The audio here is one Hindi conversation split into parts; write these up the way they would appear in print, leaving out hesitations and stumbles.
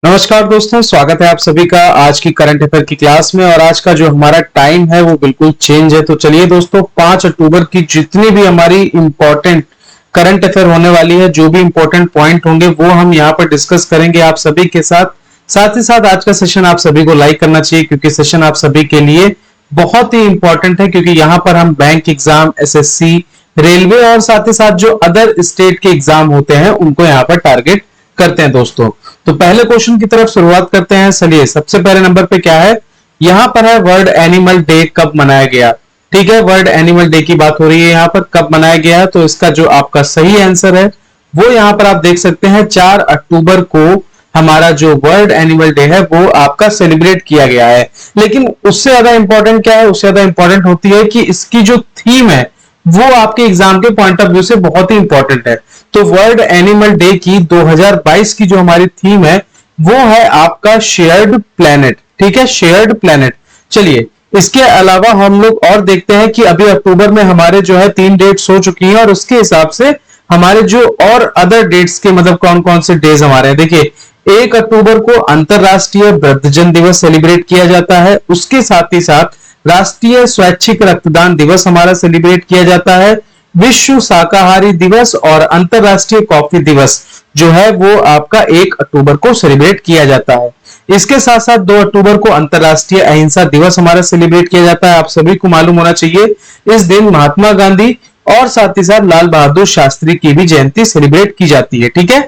नमस्कार दोस्तों, स्वागत है आप सभी का आज की करंट अफेयर की क्लास में। और आज का जो हमारा टाइम है वो बिल्कुल चेंज है। तो चलिए दोस्तों, 5 अक्टूबर की जितनी भी हमारी इंपॉर्टेंट करंट अफेयर होने वाली है, जो भी इंपॉर्टेंट पॉइंट होंगे वो हम यहाँ पर डिस्कस करेंगे आप सभी के साथ। साथ ही साथ आज का सेशन आप सभी को लाइक करना चाहिए, क्योंकि सेशन आप सभी के लिए बहुत ही इंपॉर्टेंट है। क्योंकि यहाँ पर हम बैंक एग्जाम, एसएससी, रेलवे और साथ ही साथ जो अदर स्टेट के एग्जाम होते हैं उनको यहाँ पर टारगेट करते हैं दोस्तों। तो पहले क्वेश्चन की तरफ शुरुआत करते हैं। चलिए, सबसे पहले नंबर पे क्या है, यहां पर है वर्ल्ड एनिमल डे कब मनाया गया। ठीक है, वर्ल्ड एनिमल डे की बात हो रही है यहाँ पर, कब मनाया गया। तो इसका जो आपका सही आंसर है वो यहाँ पर आप देख सकते हैं 4 अक्टूबर को हमारा जो वर्ल्ड एनिमल डे है वो आपका सेलिब्रेट किया गया है। लेकिन उससे ज्यादा इंपॉर्टेंट क्या है, उससे ज्यादा इंपॉर्टेंट होती है कि इसकी जो थीम है वो आपके एग्जाम के पॉइंट ऑफ व्यू से बहुत ही इंपॉर्टेंट है। तो वर्ल्ड एनिमल डे की 2022 की जो हमारी थीम है वो है आपका शेयर्ड प्लेनेट। ठीक है, शेयर्ड प्लेनेट। चलिए, इसके अलावा हम लोग और देखते हैं कि अभी अक्टूबर में हमारे जो है 3 डेट्स हो चुकी हैं, और उसके हिसाब से हमारे जो और अदर डेट्स के मतलब कौन कौन से डेज हमारे हैं। देखिए, 1 अक्टूबर को अंतरराष्ट्रीय वृद्धजन दिवस सेलिब्रेट किया जाता है। उसके साथ ही साथ राष्ट्रीय स्वैच्छिक रक्तदान दिवस हमारा सेलिब्रेट किया जाता है। विश्व शाकाहारी दिवस और अंतरराष्ट्रीय कॉफी दिवस जो है वो आपका 1 अक्टूबर को सेलिब्रेट किया जाता है। इसके साथ साथ 2 अक्टूबर को अंतरराष्ट्रीय अहिंसा दिवस हमारा सेलिब्रेट किया जाता है। आप सभी को मालूम होना चाहिए इस दिन महात्मा गांधी और साथ ही साथ लाल बहादुर शास्त्री की भी जयंती सेलिब्रेट की जाती है। ठीक है,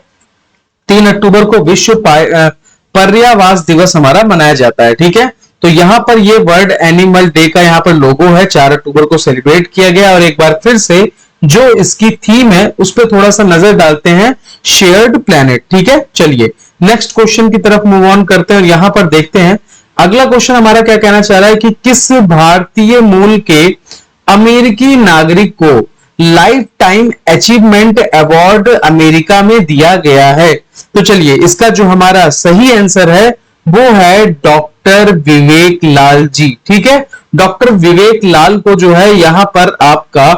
3 अक्टूबर को विश्व पर्यावरण दिवस हमारा मनाया जाता है। ठीक है, तो यहां पर ये वर्ल्ड एनिमल डे का यहाँ पर लोगो है, 4 अक्टूबर को सेलिब्रेट किया गया। और एक बार फिर से जो इसकी थीम है उस पर थोड़ा सा नजर डालते हैं, शेयर्ड प्लेनेट। ठीक है, चलिए नेक्स्ट क्वेश्चन की तरफ मूव ऑन करते हैं और यहां पर देखते हैं अगला क्वेश्चन हमारा क्या कहना चाह रहा है कि किस भारतीय मूल के अमेरिकी नागरिक को life time achievement award America में दिया गया है। तो चलिए, इसका जो हमारा सही आंसर है वो है डॉक्टर विवेक लाल जी। ठीक है, डॉक्टर विवेक लाल को जो है यहाँ पर आपका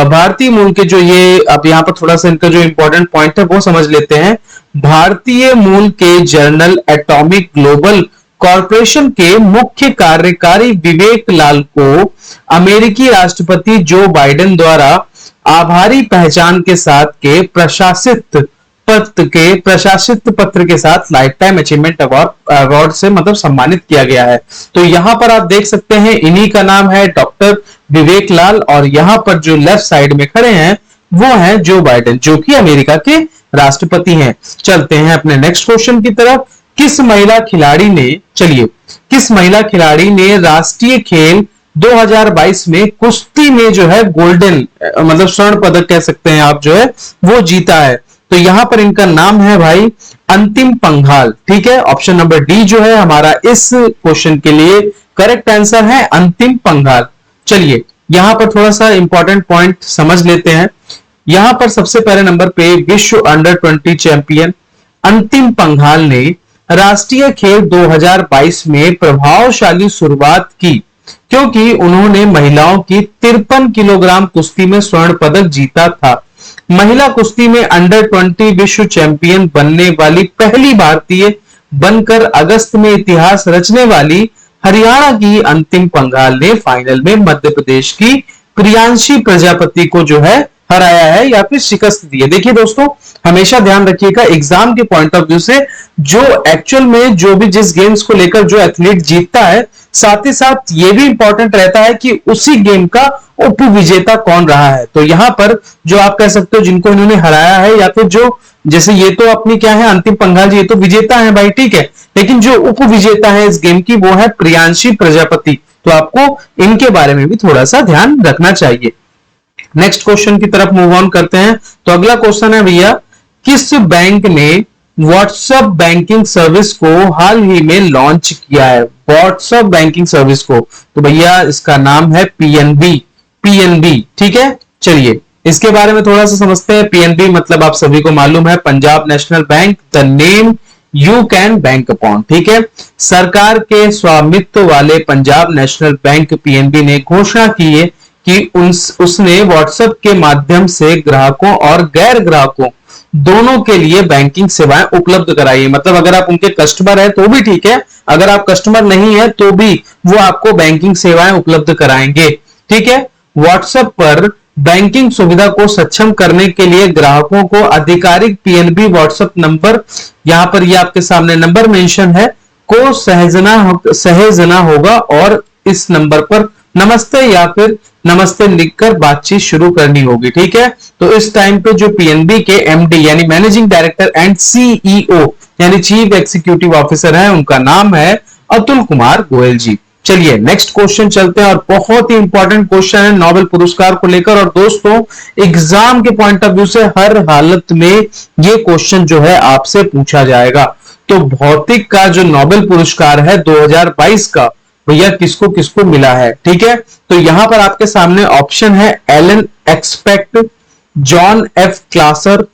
भारतीय मूल के जो ये, अब यहाँ पर थोड़ा सा इनका जो इंपॉर्टेंट पॉइंट है वो समझ लेते हैं। भारतीय मूल के जर्नल एटॉमिक ग्लोबल कॉरपोरेशन के मुख्य कार्यकारी विवेक लाल को अमेरिकी राष्ट्रपति जो बाइडेन द्वारा आभारी पहचान के साथ के प्रशासित पत्र के साथ लाइफ टाइम अचीवमेंट अवार्ड से मतलब सम्मानित किया गया है। तो यहां पर आप देख सकते हैं इन्हीं का नाम है डॉक्टर विवेक लाल, और यहां पर जो लेफ्ट साइड में खड़े हैं वो हैं जो बाइडेन, जो कि अमेरिका के राष्ट्रपति हैं। चलते हैं अपने नेक्स्ट क्वेश्चन की तरफ। किस महिला खिलाड़ी ने राष्ट्रीय खेल 2022 में कुश्ती में जो है गोल्डन मतलब स्वर्ण पदक कह सकते हैं आप, जो है वो जीता है। तो यहां पर इनका नाम है भाई अंतिम पंघाल। ठीक है, ऑप्शन नंबर डी जो है हमारा इस क्वेश्चन के लिए करेक्ट आंसर है, अंतिम पंघाल। चलिए, यहां पर थोड़ा सा इंपॉर्टेंट पॉइंट समझ लेते हैं। यहां पर सबसे पहले नंबर पे विश्व अंडर 20 चैंपियन अंतिम पंघाल ने राष्ट्रीय खेल 2022 में प्रभावशाली शुरुआत की, क्योंकि उन्होंने महिलाओं की 53 किलोग्राम कुश्ती में स्वर्ण पदक जीता था। महिला कुश्ती में अंडर 20 विश्व चैंपियन बनने वाली पहली भारतीय बनकर अगस्त में इतिहास रचने वाली हरियाणा की अंतिम पंघाल ने फाइनल में मध्य प्रदेश की प्रियांशी प्रजापति को जो है हराया है या फिर शिकस्त दी है। देखिए दोस्तों, हमेशा ध्यान रखिएगा एग्जाम के पॉइंट ऑफ व्यू से जो एक्चुअल में जो भी जिस गेम्स को लेकर जो एथलीट जीतता है, साथ ही साथ ये भी इंपॉर्टेंट रहता है कि उसी गेम का उप विजेता कौन रहा है। तो यहां पर जो आप कह सकते हो जिनको इन्होंने हराया है, या फिर जो जैसे ये तो अपनी क्या है अंतिम पंघाल जी, ये तो विजेता है भाई, ठीक है, लेकिन जो उप विजेता है इस गेम की वो है प्रियांशी प्रजापति। तो आपको इनके बारे में भी थोड़ा सा ध्यान रखना चाहिए। नेक्स्ट क्वेश्चन की तरफ मूव ऑन करते हैं। तो अगला क्वेश्चन है भैया, किस बैंक ने व्हाट्सएप बैंकिंग सर्विस को हाल ही में लॉन्च किया है। व्हाट्सएप बैंकिंग सर्विस को, तो भैया इसका नाम है पीएनबी। ठीक है, चलिए इसके बारे में थोड़ा सा समझते हैं। पीएनबी मतलब आप सभी को मालूम है Punjab national bank, the name you can bank upon. ठीक है, सरकार के स्वामित्व वाले पंजाब नेशनल बैंक पीएनबी ने घोषणा की है कि उसने व्हाट्सएप के माध्यम से ग्राहकों और गैर ग्राहकों दोनों के लिए बैंकिंग सेवाएं उपलब्ध कराइए। मतलब अगर आप उनके कस्टमर है तो भी ठीक है, अगर आप कस्टमर नहीं है तो भी वो आपको बैंकिंग सेवाएं उपलब्ध कराएंगे। ठीक है। व्हाट्सएप पर बैंकिंग सुविधा को सक्षम करने के लिए ग्राहकों को आधिकारिक पीएनबी व्हाट्सएप नंबर, यहां पर ये आपके सामने नंबर मेंशन है, को सहेजना होगा और इस नंबर पर नमस्ते या फिर नमस्ते लिखकर बातचीत शुरू करनी होगी। ठीक है। तो इस टाइम पे जो पीएनबी के एमडी यानी मैनेजिंग डायरेक्टर एंड सीईओ यानी चीफ एग्जीक्यूटिव ऑफिसर है, उनका नाम है अतुल कुमार गोयल जी। चलिए नेक्स्ट क्वेश्चन चलते हैं, और बहुत ही इंपॉर्टेंट क्वेश्चन है नोबेल पुरस्कार को लेकर। और दोस्तों एग्जाम के पॉइंट ऑफ व्यू से हर हालत में ये क्वेश्चन जो है आपसे पूछा जाएगा। तो भौतिक का जो नोबेल पुरस्कार है 2022 का, भैया किसको किसको मिला है। ठीक है। तो यहां पर आपके सामने ऑप्शन है Alain Aspect, John F Clauser,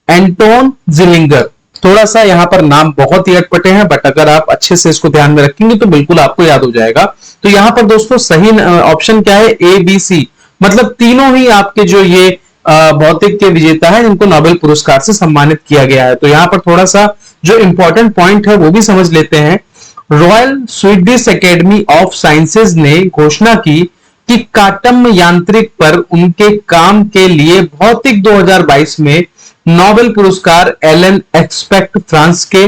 Anton Zeilinger. थोड़ा सा यहां पर नाम बहुत ही अटपटे हैं, बट अगर आप अच्छे से इसको ध्यान में रखेंगे तो बिल्कुल आपको याद हो जाएगा। तो यहां पर दोस्तों सही ऑप्शन क्या है, ए बी सी, मतलब तीनों ही आपके जो ये भौतिक के विजेता है जिनको नोबेल पुरस्कार से सम्मानित किया गया है। तो यहां पर थोड़ा सा जो इंपॉर्टेंट पॉइंट है वो भी समझ लेते हैं। Royal Swedish academy of sciences ने घोषणा की कि काटम यांत्रिक पर उनके काम के लिए भौतिक 2022 में नोबेल पुरस्कार एलन एक्सपेक्ट फ्रांस के,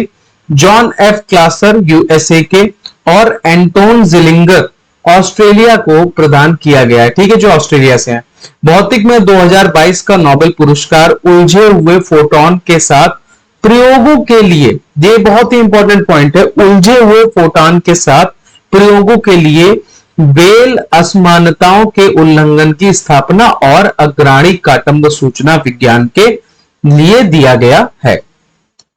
जॉन एफ क्लासर यूएसए के और एंटोन जिलिंगर ऑस्ट्रेलिया को प्रदान किया गया है। ठीक है, जो ऑस्ट्रेलिया से हैं। भौतिक में 2022 का नोबेल पुरस्कार उलझे हुए फोटोन के साथ प्रयोगों के लिए, ये बहुत ही इंपॉर्टेंट पॉइंट है, उलझे हुए फोटोन के साथ प्रयोगों के लिए बेल असमानताओं के उल्लंघन की स्थापना और अग्रणी काटम्ब सूचना विज्ञान के लिए दिया गया है।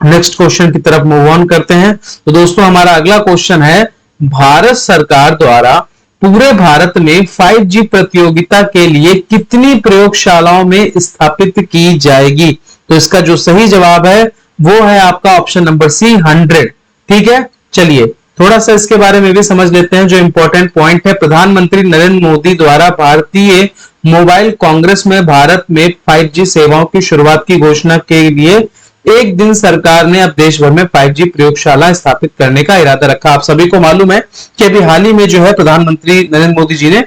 नेक्स्ट क्वेश्चन की तरफ मूव ऑन करते हैं। तो दोस्तों हमारा अगला क्वेश्चन है, भारत सरकार द्वारा पूरे भारत में 5G प्रतियोगिता के लिए कितनी प्रयोगशालाओं में स्थापित की जाएगी? तो इसका जो सही जवाब है वो है आपका ऑप्शन नंबर सी, 100। ठीक है। चलिए थोड़ा सा इसके बारे में भी समझ लेते हैं जो इंपॉर्टेंट पॉइंट है। प्रधानमंत्री नरेंद्र मोदी द्वारा भारतीय मोबाइल कांग्रेस में भारत में 5G सेवाओं की शुरुआत की घोषणा के लिए एक दिन सरकार ने अब देश भर में 5G प्रयोगशाला स्थापित करने का इरादा रखा। आप सभी को मालूम है कि अभी हाल ही में जो है प्रधानमंत्री नरेंद्र मोदी जी ने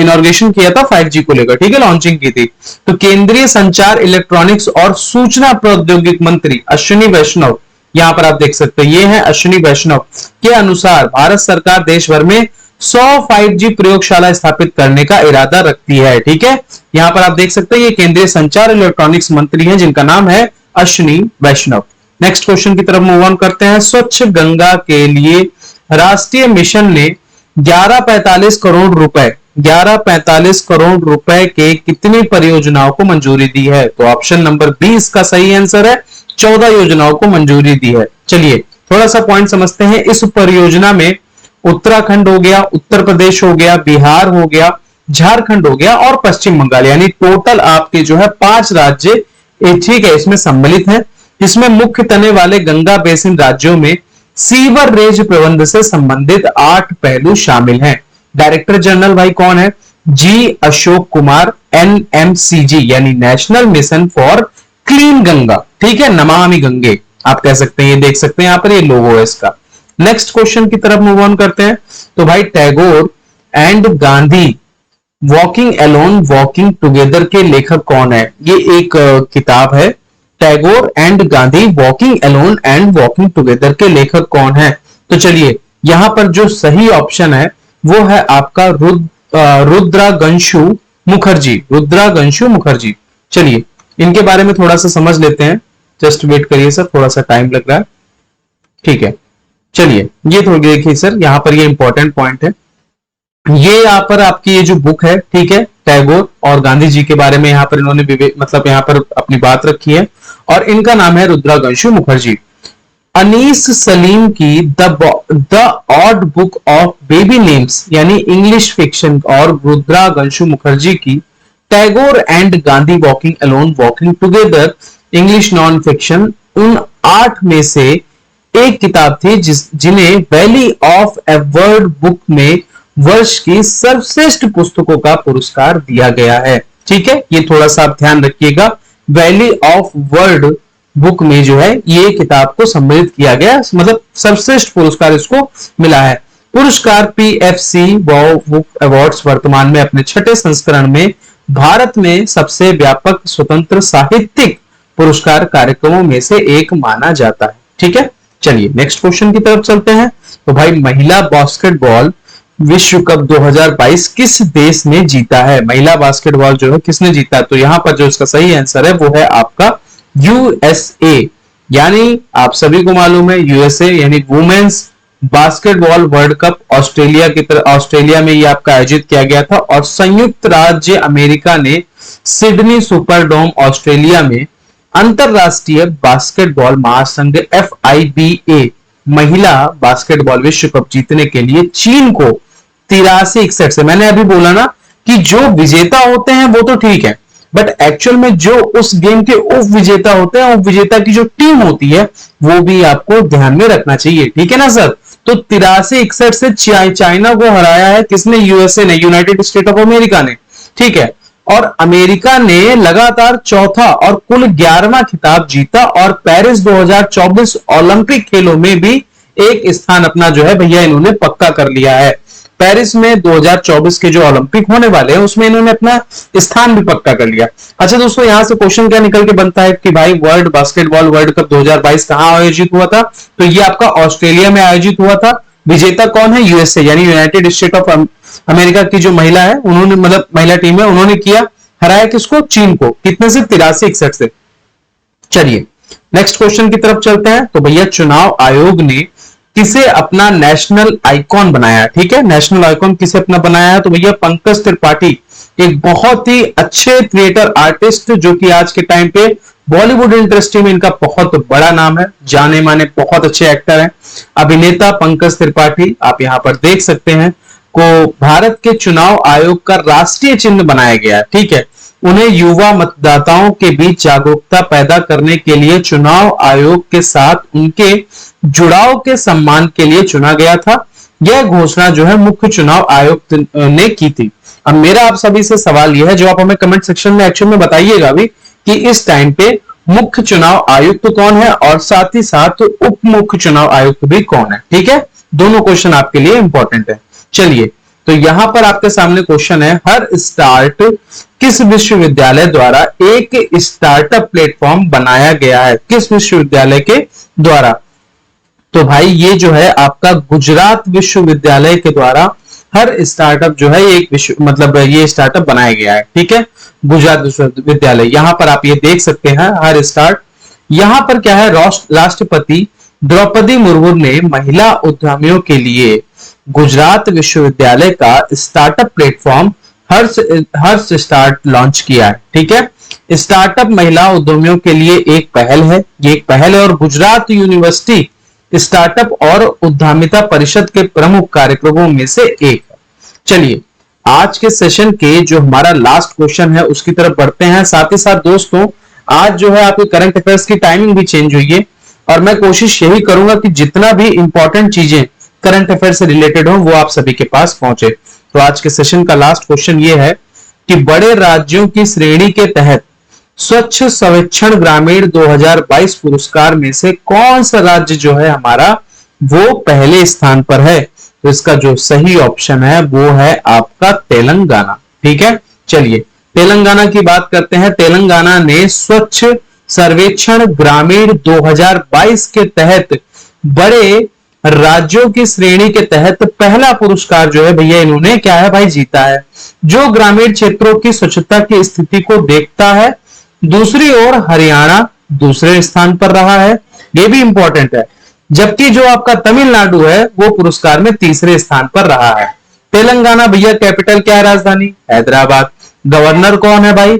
इनॉर्गेशन किया था 5G को लेकर। ठीक है, लॉन्चिंग की थी। तो केंद्रीय संचार, इलेक्ट्रॉनिक्स और सूचना प्रौद्योगिकी मंत्री अश्विनी वैष्णव, यहां पर आप देख सकते हैं ये है अश्विनी वैष्णव, के अनुसार भारत सरकार देश भर में 100 5G प्रयोगशाला स्थापित करने का इरादा रखती है। ठीक है, यहां पर आप देख सकते हैं ये केंद्रीय संचार इलेक्ट्रॉनिक्स मंत्री हैं जिनका नाम है अश्विनी वैष्णव। नेक्स्ट क्वेश्चन की तरफ मूव ऑन करते हैं। स्वच्छ गंगा के लिए राष्ट्रीय मिशन ने 1145 करोड़ रुपए के कितनी परियोजनाओं को मंजूरी दी है? तो ऑप्शन नंबर 20 का सही आंसर है, 14 योजनाओं को मंजूरी दी है। चलिए थोड़ा सा पॉइंट समझते हैं। इस परियोजना में उत्तराखंड हो गया, उत्तर प्रदेश हो गया, बिहार हो गया, झारखंड हो गया और पश्चिम बंगाल, यानी टोटल आपके जो है 5 राज्य ठीक है इसमें सम्मिलित हैं। इसमें मुख्य तने वाले गंगा बेसिन राज्यों में सीवरेज प्रबंध से संबंधित 8 पहलू शामिल हैं। डायरेक्टर जनरल भाई कौन है? जी अशोक कुमार, NMCG यानी national mission for clean Ganga. ठीक है, नमामि गंगे आप कह सकते हैं। ये देख सकते हैं यहां पर ये लोगो है इसका। नेक्स्ट क्वेश्चन की तरफ मूव ऑन करते हैं। तो भाई Tagore and Gandhi walking alone walking together के लेखक कौन है? ये एक किताब है, Tagore and Gandhi walking alone and walking together के लेखक कौन है? तो चलिए यहां पर जो सही ऑप्शन है वो है आपका रुद्रागंशु मुखर्जी। चलिए इनके बारे में थोड़ा सा समझ लेते हैं। जस्ट वेट करिए सर, थोड़ा सा टाइम लग रहा है। ठीक है, चलिए ये थोड़ी देखिए सर, यहां पर ये इंपॉर्टेंट पॉइंट है। ये यहाँ पर आपकी ये जो बुक है, ठीक है, टैगोर और गांधी जी के बारे में यहाँ पर इन्होंने मतलब यहाँ पर अपनी बात रखी है और इनका नाम है रुद्रागंशु मुखर्जी। अनीस सलीम की the odd book of baby names यानी इंग्लिश फिक्शन और रुद्रागंशु मुखर्जी की Tagore and Gandhi walking alone walking together English non fiction उन 8 में से एक किताब थी जिन्हें valley of a word book में वर्ष की सर्वश्रेष्ठ पुस्तकों का पुरस्कार दिया गया है। ठीक है, ये थोड़ा सा आप ध्यान रखिएगा। वैली ऑफ वर्ड बुक में जो है ये किताब को सम्मिलित किया गया, मतलब सर्वश्रेष्ठ पुरस्कार इसको मिला है। पुरस्कार पीएफसी बुक अवार्ड्स वर्तमान में अपने 6ठे संस्करण में भारत में सबसे व्यापक स्वतंत्र साहित्यिक पुरस्कार कार्यक्रमों में से एक माना जाता है। ठीक है, चलिए नेक्स्ट क्वेश्चन की तरफ चलते हैं। तो भाई महिला बास्केटबॉल विश्व कप 2022 किस देश ने जीता है? महिला बास्केटबॉल जो है किसने जीता? तो यहां पर जो इसका सही आंसर है वो है आपका यूएसए, यानी आप सभी को मालूम है यूएसए यानी women's basketball world cup Australia में ये आपका आयोजित किया गया था। और संयुक्त राज्य अमेरिका ने सिडनी सुपरडोम ऑस्ट्रेलिया में अंतरराष्ट्रीय बास्केटबॉल महासंघ FIBA महिला बास्केटबॉल विश्व कप जीतने के लिए चीन को 83-61 से, मैंने अभी बोला ना कि जो विजेता होते हैं वो तो ठीक है, बट एक्चुअल में जो उस गेम के उप विजेता होते हैं, उप विजेता की जो टीम होती है वो भी आपको ध्यान में रखना चाहिए। ठीक है ना सर? तो 83-61 से चाइना को हराया है किसने? यूएसए ने, यूनाइटेड स्टेट ऑफ अमेरिका ने। ठीक है, और अमेरिका ने लगातार चौथा और कुल 11वां खिताब जीता और पेरिस 2024 ओलंपिक खेलों में भी एक स्थान अपना जो है भैया इन्होंने पक्का कर लिया है। पेरिस में 2024 के जो ओलंपिक होने वाले हैं उसमें इन्होंने अपना स्थान भी पक्का कर लिया। अच्छा दोस्तों, यहां से क्वेश्चन क्या निकल के बनता है कि भाई वर्ल्ड बास्केटबॉल वर्ल्ड कप 2022 कहां आयोजित हुआ था? तो ये आपका ऑस्ट्रेलिया में आयोजित हुआ था। विजेता कौन है? यूएसए यानी यूनाइटेड स्टेट ऑफ अमेरिका की जो महिला है उन्होंने, मतलब महिला टीम है, उन्होंने किया, हराया किसको? चीन को। कितने से? 83-61 से। चलिए नेक्स्ट क्वेश्चन की तरफ चलते हैं। तो भैया चुनाव आयोग ने किसे अपना नेशनल आइकॉन बनाया? ठीक है, नेशनल आइकॉन किसे अपना बनाया है? तो भैया पंकज त्रिपाठी, एक बहुत ही अच्छे थिएटर आर्टिस्ट जो कि आज के टाइम पे बॉलीवुड इंडस्ट्री में इनका बहुत बड़ा नाम है, जाने माने बहुत अच्छे एक्टर हैं। अभिनेता पंकज त्रिपाठी आप यहां पर देख सकते हैं को भारत के चुनाव आयोग का राष्ट्रीय चिन्ह बनाया गया है। ठीक है, उन्हें युवा मतदाताओं के बीच जागरूकता पैदा करने के लिए चुनाव आयोग के साथ उनके जुड़ाव के सम्मान के लिए चुना गया था। यह घोषणा जो है मुख्य चुनाव आयुक्त ने की थी। अब मेरा आप सभी से सवाल यह है, जो आप हमें कमेंट सेक्शन में एक्चुअल में बताइएगा भी कि इस टाइम पे मुख्य चुनाव आयुक्त कौन है और साथ ही साथ उप मुख्य चुनाव आयुक्त भी कौन है। ठीक है, दोनों क्वेश्चन आपके लिए इंपॉर्टेंट है। चलिए, तो यहां पर आपके सामने क्वेश्चन है, हर स्टार्ट किस विश्वविद्यालय द्वारा एक स्टार्टअप प्लेटफॉर्म बनाया गया है? किस विश्वविद्यालय के द्वारा? तो भाई ये जो है आपका गुजरात विश्वविद्यालय के द्वारा हर स्टार्टअप जो है एक मतलब ये स्टार्टअप बनाया गया है। ठीक है, गुजरात विश्वविद्यालय, यहां पर आप ये देख सकते हैं हर स्टार्ट। यहां पर क्या है, राष्ट्रपति द्रौपदी मुर्मू ने महिला उद्यमियों के लिए गुजरात विश्वविद्यालय का स्टार्टअप प्लेटफॉर्म हर्ष स्टार्ट लॉन्च किया है। ठीक है, स्टार्टअप महिला उद्यमियों के लिए एक पहल है, ये एक पहल है और गुजरात यूनिवर्सिटी स्टार्टअप और उद्यमिता परिषद के प्रमुख कार्यक्रमों में से एक है। चलिए आज के सेशन के जो हमारा लास्ट क्वेश्चन है उसकी तरफ बढ़ते हैं। साथ ही साथ दोस्तों आज जो है आपके करंट अफेयर्स की टाइमिंग भी चेंज हुई है और मैं कोशिश यही करूंगा कि जितना भी इंपॉर्टेंट चीजें करंट अफेयर से रिलेटेड हो वो आप सभी के पास पहुंचे। तो आज के सेशन का लास्ट क्वेश्चन ये है कि बड़े राज्यों की श्रेणी के तहत स्वच्छ सर्वेक्षण ग्रामीण 2022 पुरस्कार में से कौन सा राज्य जो है हमारा वो पहले स्थान पर है? तो इसका जो सही ऑप्शन है वो है आपका तेलंगाना। ठीक है, चलिए तेलंगाना की बात करते हैं। तेलंगाना ने स्वच्छ सर्वेक्षण ग्रामीण 2022 के तहत बड़े राज्यों की श्रेणी के तहत पहला पुरस्कार जो है भैया इन्होंने क्या है भाई जीता है, जो ग्रामीण क्षेत्रों की स्वच्छता की स्थिति को देखता है। दूसरी ओर हरियाणा दूसरे स्थान पर रहा है, ये भी इंपॉर्टेंट है, जबकि जो आपका तमिलनाडु है वो पुरस्कार में तीसरे स्थान पर रहा है। तेलंगाना भैया कैपिटल क्या है? राजधानी हैदराबाद। गवर्नर कौन है भाई?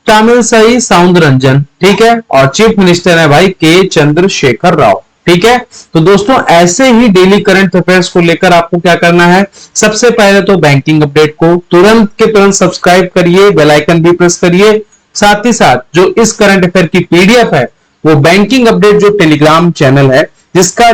तमिलसाई सौंदरराजन। ठीक है, और चीफ मिनिस्टर है भाई के चंद्रशेखर राव। ठीक है, तो दोस्तों ऐसे ही डेली करंट अफेयर्स को लेकर आपको क्या करना है, सबसे पहले तो बैंकिंग अपडेट को तुरंत के तुरंत सब्सक्राइब करिए, बेल आइकन भी प्रेस करिए। साथ ही साथ जो इस करंट अफेयर की पीडीएफ है वो बैंकिंग अपडेट जो टेलीग्राम चैनल है जिसका